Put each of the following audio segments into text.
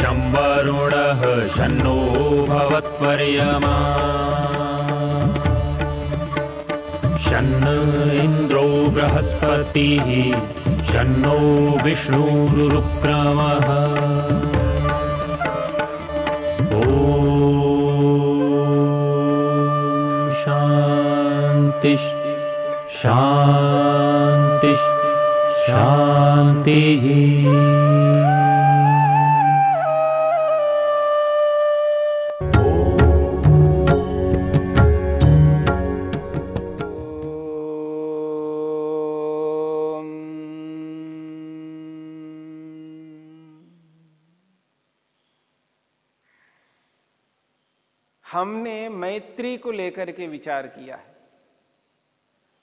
शं वरुणः शन्नो भवत्वर्यमा शन्न इन्द्रो बृहस्पतिः शन्नो विष्णुरुक्रमः ॐ शान्ति शान्ति शान्तिः। हमने मैत्री को लेकर के विचार किया है।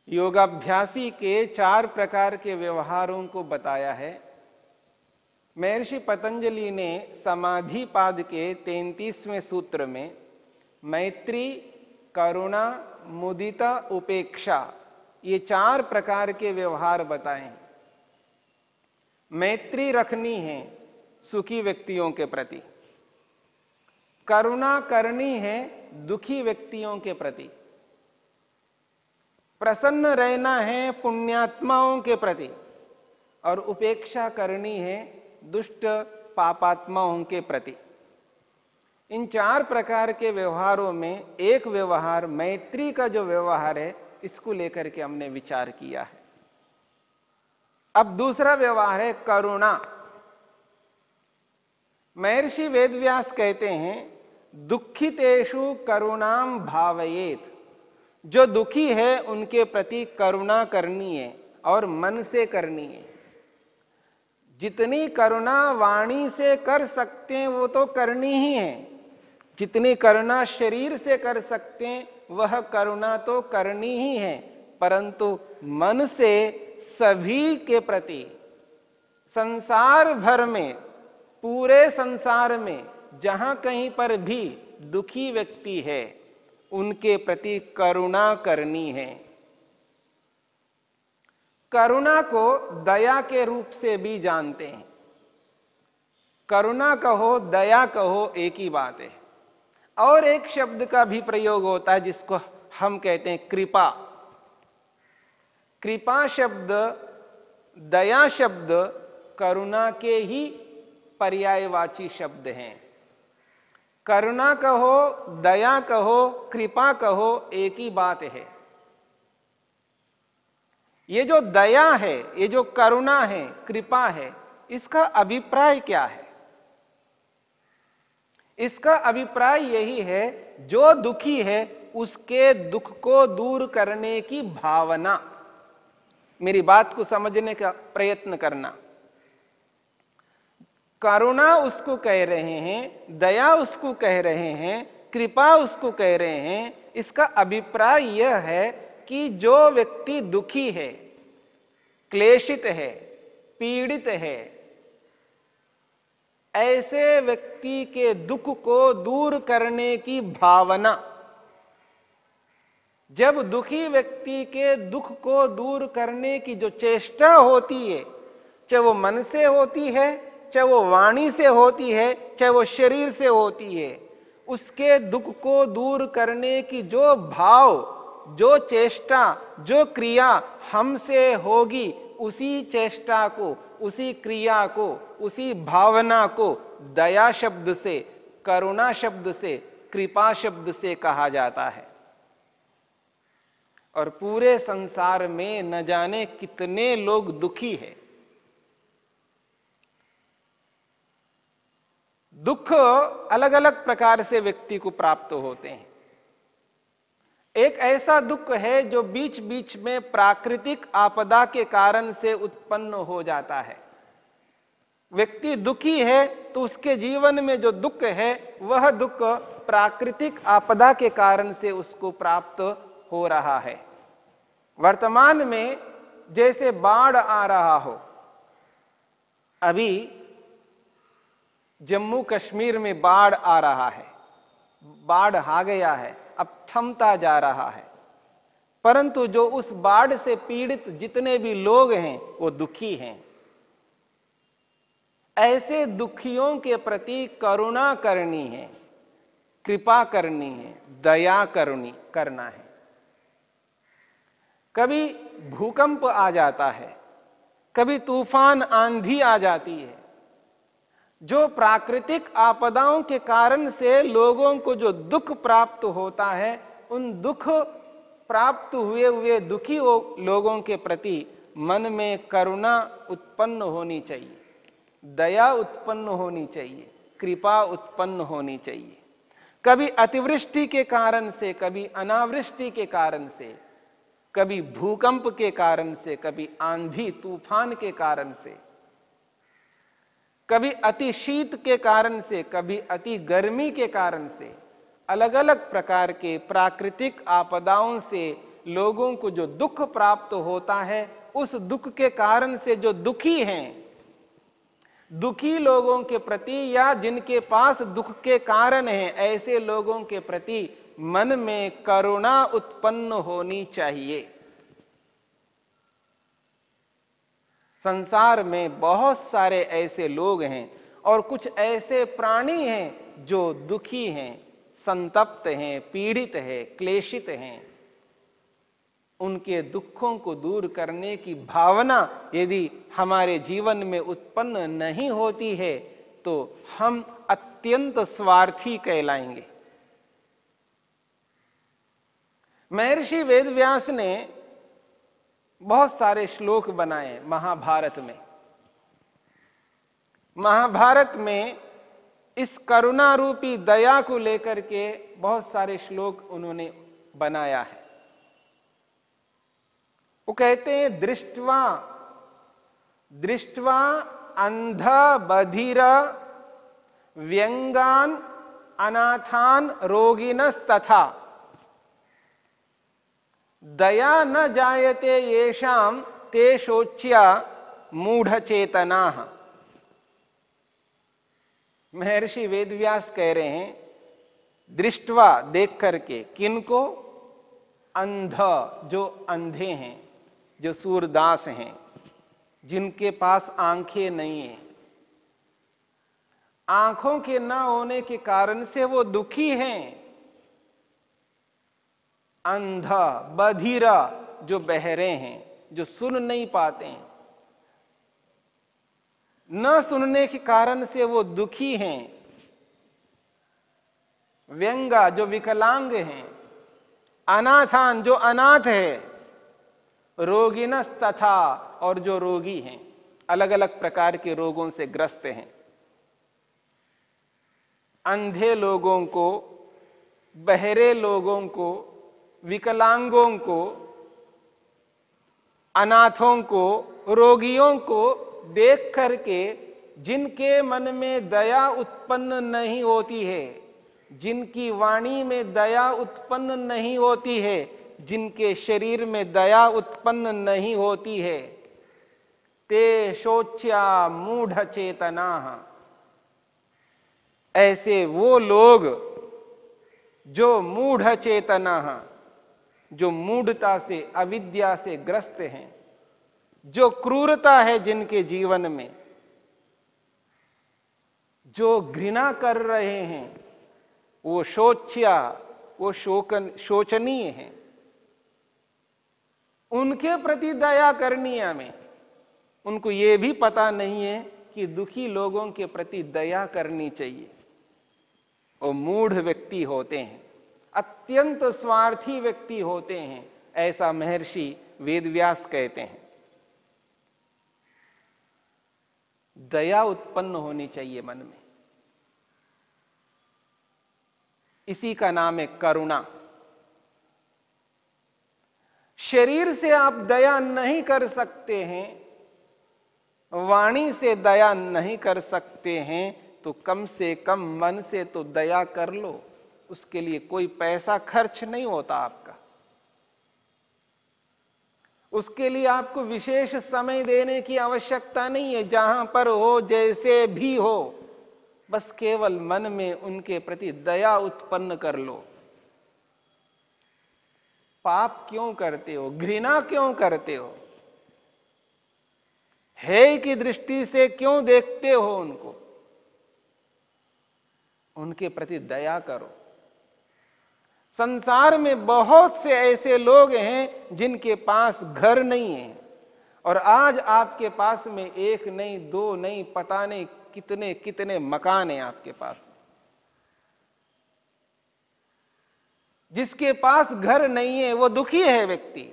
योगाभ्यासी के 4 प्रकार के व्यवहारों को बताया है। महर्षि पतंजलि ने समाधिपाद के 33वें सूत्र में मैत्री, करुणा, मुदिता, उपेक्षा ये 4 प्रकार के व्यवहार बताए हैं। मैत्री रखनी है सुखी व्यक्तियों के प्रति, करुणा करनी है दुखी व्यक्तियों के प्रति, प्रसन्न रहना है पुण्यात्माओं के प्रति, और उपेक्षा करनी है दुष्ट पापात्माओं के प्रति। इन 4 प्रकार के व्यवहारों में एक व्यवहार मैत्री का जो व्यवहार है, इसको लेकर के हमने विचार किया है। अब दूसरा व्यवहार है करुणा। महर्षि वेदव्यास कहते हैं दुखितेषु करुणाम भावयेत। जो दुखी है उनके प्रति करुणा करनी है और मन से करनी है। जितनी करुणा वाणी से कर सकते हैं वो तो करनी ही है, जितनी करुणा शरीर से कर सकते हैं वह करुणा तो करनी ही है, परंतु मन से सभी के प्रति, संसार भर में, पूरे संसार में जहां कहीं पर भी दुखी व्यक्ति है उनके प्रति करुणा करनी है। करुणा को दया के रूप से भी जानते हैं। करुणा कहो दया कहो एक ही बात है। और एक शब्द का भी प्रयोग होता है जिसको हम कहते हैं कृपा। कृपा शब्द, दया शब्द करुणा के ही पर्यायवाची शब्द हैं। करुणा कहो, दया कहो, कृपा कहो एक ही बात है। ये जो दया है, ये जो करुणा है, कृपा है, इसका अभिप्राय क्या है? इसका अभिप्राय यही है जो दुखी है उसके दुख को दूर करने की भावना। मेरी बात को समझने का प्रयत्न करना। करुणा उसको कह रहे हैं, दया उसको कह रहे हैं, कृपा उसको कह रहे हैं। इसका अभिप्राय यह है कि जो व्यक्ति दुखी है, क्लेशित है, पीड़ित है, ऐसे व्यक्ति के दुख को दूर करने की भावना। जब दुखी व्यक्ति के दुख को दूर करने की जो चेष्टा होती है, चाहे वो मन से होती है, चाहे वो वाणी से होती है, चाहे वो शरीर से होती है, उसके दुख को दूर करने की जो भाव, जो चेष्टा, जो क्रिया हमसे होगी, उसी चेष्टा को, उसी क्रिया को, उसी भावना को दया शब्द से, करुणा शब्द से, कृपा शब्द से कहा जाता है। और पूरे संसार में न जाने कितने लोग दुखी हैं। दुख अलग अलग प्रकार से व्यक्ति को प्राप्त होते हैं। एक ऐसा दुख है जो बीच बीच में प्राकृतिक आपदा के कारण से उत्पन्न हो जाता है। व्यक्ति दुखी है तो उसके जीवन में जो दुख है वह दुख प्राकृतिक आपदा के कारण से उसको प्राप्त हो रहा है। वर्तमान में जैसे बाढ़ आ रहा हो, अभी जम्मू कश्मीर में बाढ़ आ रहा है, बाढ़ आ गया है, अब थमता जा रहा है, परंतु जो उस बाढ़ से पीड़ित जितने भी लोग हैं वो दुखी हैं। ऐसे दुखियों के प्रति करुणा करनी है, कृपा करनी है, दया करना है। कभी भूकंप आ जाता है, कभी तूफान आंधी आ जाती है। जो प्राकृतिक आपदाओं के कारण से लोगों को जो दुख प्राप्त होता है, उन दुख प्राप्त हुए दुखी लोगों के प्रति मन में करुणा उत्पन्न होनी चाहिए, दया उत्पन्न होनी चाहिए, कृपा उत्पन्न होनी चाहिए। कभी अतिवृष्टि के कारण से, कभी अनावृष्टि के कारण से, कभी भूकंप के कारण से, कभी आंधी तूफान के कारण से, कभी अति शीत के कारण से, कभी अति गर्मी के कारण से, अलग अलग प्रकार के प्राकृतिक आपदाओं से लोगों को जो दुख प्राप्त होता है, उस दुख के कारण से जो दुखी हैं, दुखी लोगों के प्रति या जिनके पास दुख के कारण हैं, ऐसे लोगों के प्रति मन में करुणा उत्पन्न होनी चाहिए। संसार में बहुत सारे ऐसे लोग हैं और कुछ ऐसे प्राणी हैं जो दुखी हैं, संतप्त हैं, पीड़ित हैं, क्लेशित हैं। उनके दुखों को दूर करने की भावना यदि हमारे जीवन में उत्पन्न नहीं होती है तो हम अत्यंत स्वार्थी कहलाएंगे। महर्षि वेदव्यास ने बहुत सारे श्लोक बनाए महाभारत में। महाभारत में इस करुणा रूपी दया को लेकर के बहुत सारे श्लोक उन्होंने बनाया है। वो कहते हैं, दृष्ट्वा अंध बधिर व्यंगान अनाथान रोगिनस्तथा दया न जायते येषाम ते शोच्या मूढ़चेतनाः। महर्षि वेदव्यास कह रहे हैं, दृष्टवा देख करके, किनको? अंध, जो अंधे हैं, जो सूरदास हैं, जिनके पास आंखें नहीं हैं। आंखों के न होने के कारण से वो दुखी हैं। अंध, बधिरा, जो बहरे हैं, जो सुन नहीं पाते हैं। न सुनने के कारण से वो दुखी हैं। व्यंगा, जो विकलांग हैं। अनाथान, जो अनाथ है। रोगिनस तथा, और जो रोगी हैं, अलग अलग प्रकार के रोगों से ग्रस्त हैं। अंधे लोगों को, बहरे लोगों को, विकलांगों को, अनाथों को, रोगियों को देख करके जिनके मन में दया उत्पन्न नहीं होती है, जिनकी वाणी में दया उत्पन्न नहीं होती है, जिनके शरीर में दया उत्पन्न नहीं होती है, ते शोच्या मूढ़ चेतनाः। ऐसे वो लोग जो मूढ़ चेतना, जो मूढ़ता से, अविद्या से ग्रस्त हैं, जो क्रूरता है जिनके जीवन में, जो घृणा कर रहे हैं, वो शोच्या, वो शोचनीय हैं। उनके प्रति दया करनी है हमें। उनको ये भी पता नहीं है कि दुखी लोगों के प्रति दया करनी चाहिए। वो मूढ़ व्यक्ति होते हैं, अत्यंत स्वार्थी व्यक्ति होते हैं, ऐसा महर्षि वेदव्यास कहते हैं। दया उत्पन्न होनी चाहिए मन में। इसी का नाम है करुणा। शरीर से आप दया नहीं कर सकते हैं, वाणी से दया नहीं कर सकते हैं, तो कम से कम मन से तो दया कर लो। उसके लिए कोई पैसा खर्च नहीं होता आपका। उसके लिए आपको विशेष समय देने की आवश्यकता नहीं है। जहां पर हो, जैसे भी हो, बस केवल मन में उनके प्रति दया उत्पन्न कर लो। पाप क्यों करते हो? घृणा क्यों करते हो? हेय की दृष्टि से क्यों देखते हो उनको? उनके प्रति दया करो। संसार में बहुत से ऐसे लोग हैं जिनके पास घर नहीं है, और आज आपके पास में एक नहीं, दो नहीं, पता नहीं कितने कितने मकान हैं आपके पास। जिसके पास घर नहीं है वो दुखी है व्यक्ति।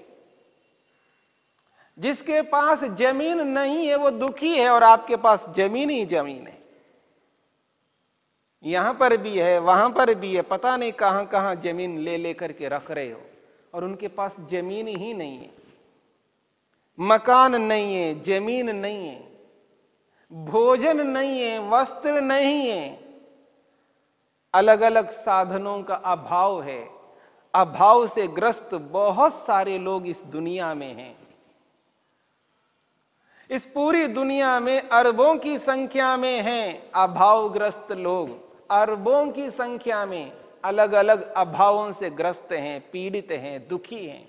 जिसके पास जमीन नहीं है वो दुखी है, और आपके पास जमीन ही जमीन है। यहां पर भी है, वहां पर भी है, पता नहीं कहां कहां जमीन ले लेकर के रख रहे हो, और उनके पास जमीन ही नहीं है, मकान नहीं है, जमीन नहीं है, भोजन नहीं है, वस्त्र नहीं है, अलग अलग साधनों का अभाव है। अभाव से ग्रस्त बहुत सारे लोग इस दुनिया में हैं। इस पूरी दुनिया में अरबों की संख्या में हैं अभावग्रस्त लोग। अरबों की संख्या में अलग अलग अभावों से ग्रस्त हैं, पीड़ित हैं, दुखी हैं।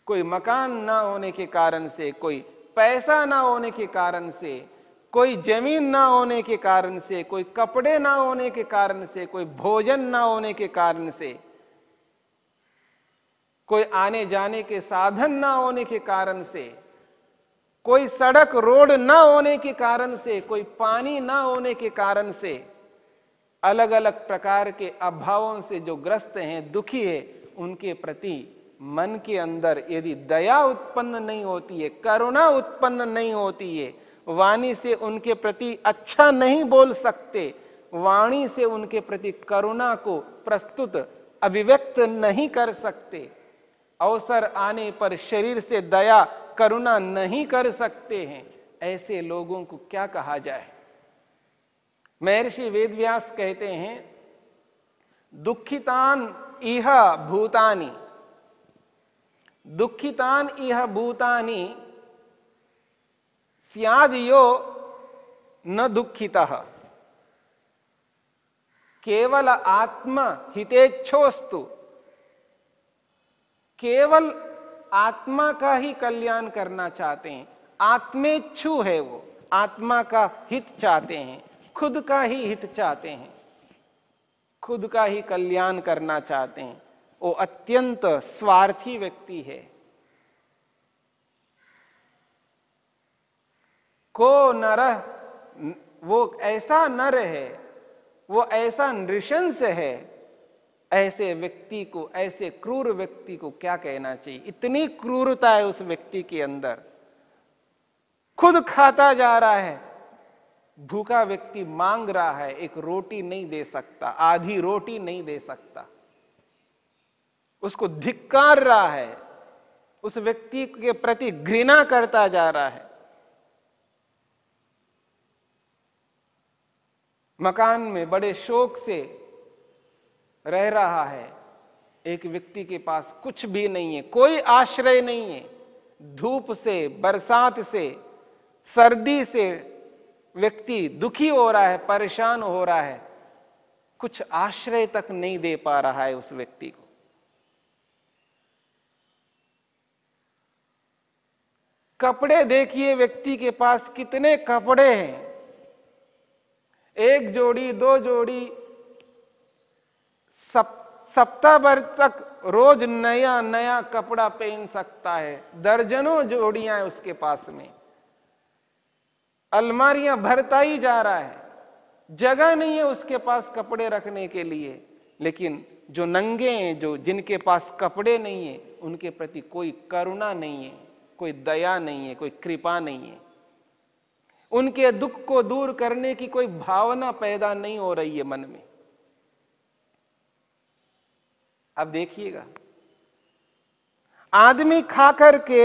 कोई मकान ना होने के कारण से, कोई पैसा ना होने के कारण से, कोई जमीन ना होने के कारण से, कोई कपड़े ना होने के कारण से, कोई भोजन ना होने के कारण से, कोई आने जाने के साधन ना होने के कारण से, कोई सड़क रोड ना होने के कारण से, कोई पानी ना होने के कारण से, अलग अलग प्रकार के अभावों से जो ग्रस्त हैं, दुखी है, उनके प्रति मन के अंदर यदि दया उत्पन्न नहीं होती है, करुणा उत्पन्न नहीं होती है, वाणी से उनके प्रति अच्छा नहीं बोल सकते, वाणी से उनके प्रति करुणा को प्रस्तुत अभिव्यक्त नहीं कर सकते, अवसर आने पर शरीर से दया करुणा नहीं कर सकते हैं, ऐसे लोगों को क्या कहा जाए? महर्षि वेदव्यास कहते हैं, दुखितान इह भूतानि, दुखितान इह भूतानि स्याद् यो न दुखितः, केवल आत्म हितेच्छोस्तु, केवल आत्मा का ही कल्याण करना चाहते हैं, आत्मेच्छु है वो, आत्मा का हित चाहते हैं, खुद का ही हित चाहते हैं, खुद का ही कल्याण करना चाहते हैं, वो अत्यंत स्वार्थी व्यक्ति है। को नरः, वो ऐसा नर है, वो ऐसा नृशंस है, ऐसे व्यक्ति को, ऐसे क्रूर व्यक्ति को क्या कहना चाहिए? इतनी क्रूरता है उस व्यक्ति के अंदर, खुद खाता जा रहा है, भूखा व्यक्ति मांग रहा है, एक रोटी नहीं दे सकता, आधी रोटी नहीं दे सकता, उसको धिक्कार रहा है, उस व्यक्ति के प्रति घृणा करता जा रहा है। मकान में बड़े शौक से रह रहा है, एक व्यक्ति के पास कुछ भी नहीं है, कोई आश्रय नहीं है, धूप से, बरसात से, सर्दी से व्यक्ति दुखी हो रहा है, परेशान हो रहा है, कुछ आश्रय तक नहीं दे पा रहा है उस व्यक्ति को। कपड़े देखिए, व्यक्ति के पास कितने कपड़े हैं, एक जोड़ी, दो जोड़ी, सप्ताह भर तक रोज नया नया कपड़ा पहन सकता है, दर्जनों जोड़ियां हैं उसके पास में, अलमारियां भरता ही जा रहा है, जगह नहीं है उसके पास कपड़े रखने के लिए। लेकिन जो नंगे हैं, जो जिनके पास कपड़े नहीं है, उनके प्रति कोई करुणा नहीं है, कोई दया नहीं है, कोई कृपा नहीं है, उनके दुख को दूर करने की कोई भावना पैदा नहीं हो रही है मन में। अब देखिएगा, आदमी खाकर के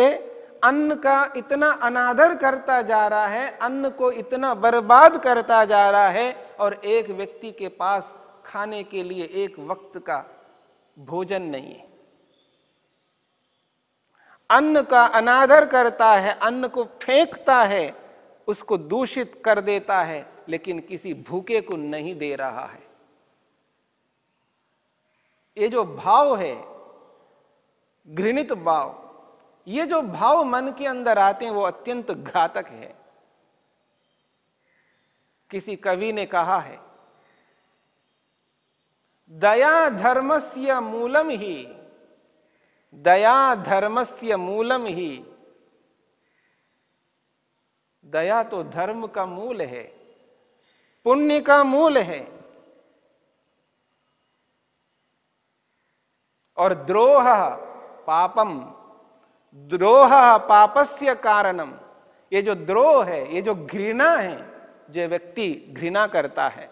अन्न का इतना अनादर करता जा रहा है, अन्न को इतना बर्बाद करता जा रहा है, और एक व्यक्ति के पास खाने के लिए एक वक्त का भोजन नहीं है। अन्न का अनादर करता है, अन्न को फेंकता है, उसको दूषित कर देता है, लेकिन किसी भूखे को नहीं दे रहा है। ये जो भाव है, घृणित भाव, ये जो भाव मन के अंदर आते हैं, वो अत्यंत घातक है। किसी कवि ने कहा है, दया धर्मस्य मूलम ही, दया धर्मस्य मूलम ही। दया तो धर्म का मूल है, पुण्य का मूल है। और द्रोह पापम, द्रोह पापस्य कारणम। ये जो द्रोह है, ये जो घृणा है, जो व्यक्ति घृणा करता है,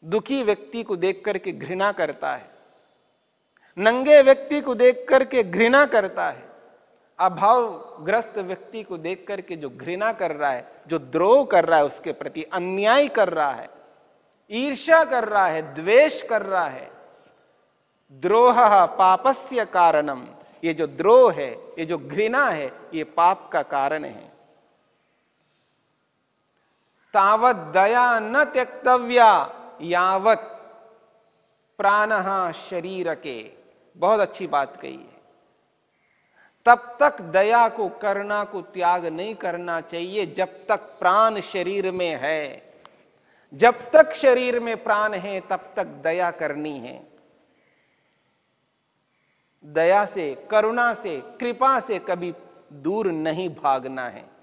दुखी व्यक्ति को देख करके घृणा करता है, नंगे व्यक्ति को देख करके घृणा करता है, अभावग्रस्त व्यक्ति को देख करके जो घृणा कर रहा है, जो द्रोह कर रहा है, उसके प्रति अन्याय कर रहा है, ईर्ष्या कर रहा है, द्वेष कर रहा है, द्रोह पापस्य कारणम। ये जो द्रोह है, ये जो घृणा है, ये पाप का कारण है। तावत दया न त्यक्तव्या यावत प्राणः शरीर के। बहुत अच्छी बात कही है। तब तक दया को, करुणा को त्याग नहीं करना चाहिए जब तक प्राण शरीर में है। जब तक शरीर में प्राण है तब तक दया करनी है। दया से, करुणा से, कृपा से कभी दूर नहीं भागना है।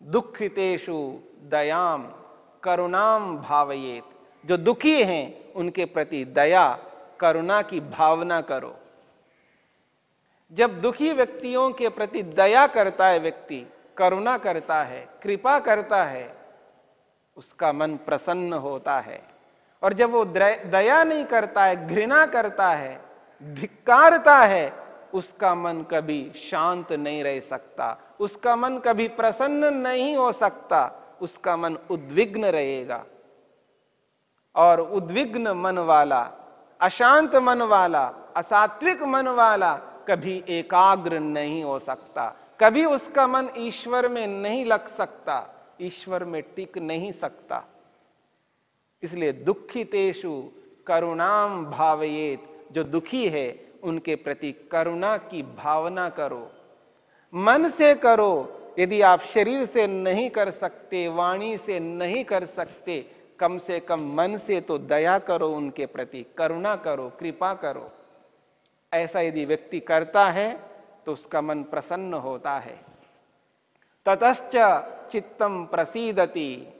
दुखितेषु दयाम करुणाम भावयेत। जो दुखी हैं उनके प्रति दया, करुणा की भावना करो। जब दुखी व्यक्तियों के प्रति दया करता है व्यक्ति, करुणा करता है, कृपा करता है, उसका मन प्रसन्न होता है। और जब वो दया नहीं करता है, घृणा करता है, धिक्कारता है, उसका मन कभी शांत नहीं रह सकता, उसका मन कभी प्रसन्न नहीं हो सकता, उसका मन उद्विग्न रहेगा। और उद्विग्न मन वाला, अशांत मन वाला, असात्विक मन वाला कभी एकाग्र नहीं हो सकता, कभी उसका मन ईश्वर में नहीं लग सकता, ईश्वर में टिक नहीं सकता। इसलिए दुखितेषु करुणाम भावयेत। जो दुखी है उनके प्रति करुणा की भावना करो, मन से करो। यदि आप शरीर से नहीं कर सकते, वाणी से नहीं कर सकते, कम से कम मन से तो दया करो, उनके प्रति करुणा करो, कृपा करो। ऐसा यदि व्यक्ति करता है तो उसका मन प्रसन्न होता है। ततश्च चित्तम प्रसीदति।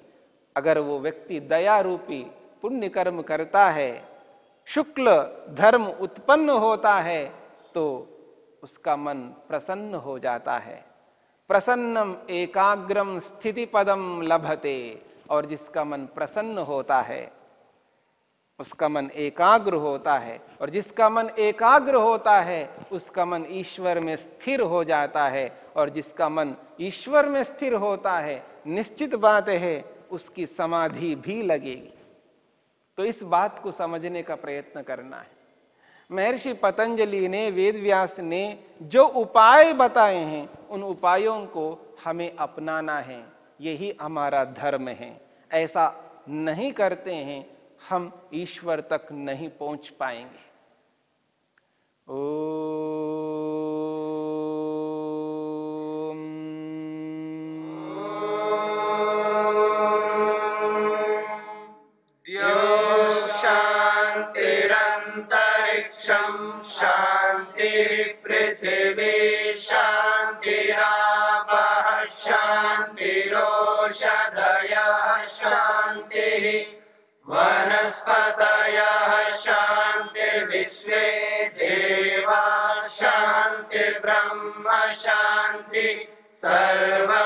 अगर वो व्यक्ति दया रूपी पुण्य कर्म करता है, शुक्ल धर्म उत्पन्न होता है, तो उसका मन प्रसन्न हो जाता है। प्रसन्नम एकाग्रम स्थिति पदम लभते। और जिसका मन प्रसन्न होता है, उसका मन एकाग्र होता है, और जिसका मन एकाग्र होता है उसका मन ईश्वर में स्थिर हो जाता है। और जिसका मन ईश्वर में स्थिर होता है, निश्चित बात है उसकी समाधि भी लगेगी। तो इस बात को समझने का प्रयत्न करना है। महर्षि पतंजलि ने, वेदव्यास ने जो उपाय बताए हैं, उन उपायों को हमें अपनाना है। यही हमारा धर्म है। ऐसा नहीं करते हैं, हम ईश्वर तक नहीं पहुंच पाएंगे। शांतिरंतरिक्षं शांति पृथिवी शांतिरापः शांतिरोषधयः शांतिः वनस्पतयः शांतिर्विश्वे देवा शांतिर्ब्रह्म शांति सर्व